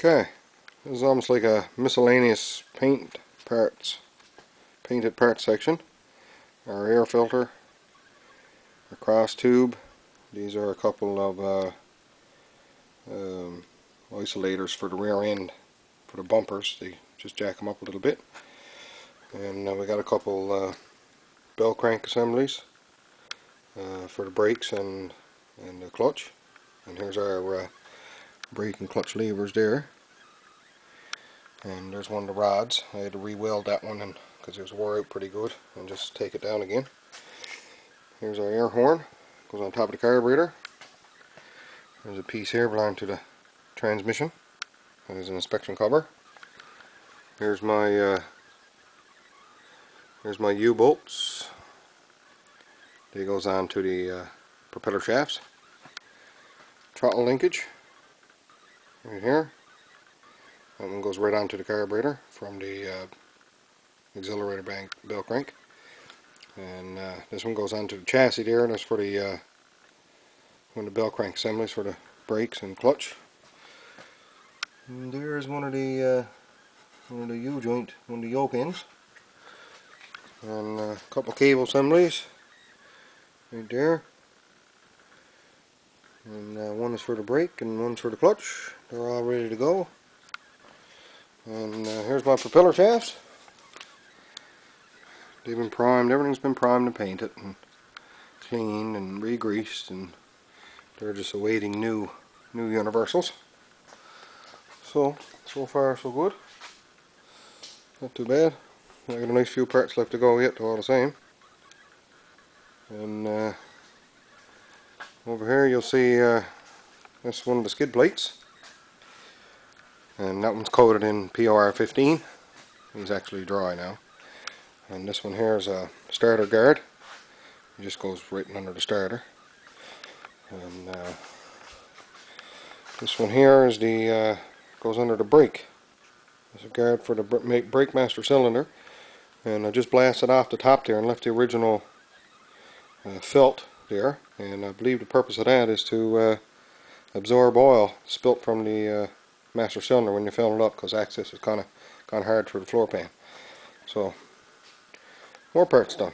Okay, this is almost like a miscellaneous painted parts section. Our air filter, our cross tube. These are a couple of isolators for the rear end, for the bumpers. They just jack them up a little bit. And we got a couple bell crank assemblies for the brakes and the clutch. And here's our brake and clutch levers there. And there's one of the rods. I had to re-weld that one because it was wore out pretty good, and just take it down again. Here's our air horn. Goes on top of the carburetor. There's a piece here belonging to the transmission. There's an inspection cover. Here's my U-bolts. They goes on to the propeller shafts. Throttle linkage right here. That one goes right onto the carburetor from the accelerator bell crank. And this one goes onto the chassis there. That's for the bell crank assemblies for the brakes and clutch. And there's one of the U-joint, one of the yoke ends. And a couple of cable assemblies right there. And one is for the brake and one's for the clutch. They're all ready to go. And here's my propeller shafts. They've been primed. Everything's been primed and painted and cleaned and re-greased, and they're just awaiting new universals. So far so good. Not too bad. I got a nice few parts left to go yet, all the same. And over here you'll see that's one of the skid plates, and that one's coated in POR 15. He's actually dry now. And this one here is a starter guard. It just goes right under the starter. And this one here is the goes under the brake. It's a guard for the brake master cylinder. And I just blasted off the top there and left the original felt there. And I believe the purpose of that is to absorb oil spilt from the master cylinder when you fill it up, because access is kind of hard for the floor pan. So more parts done.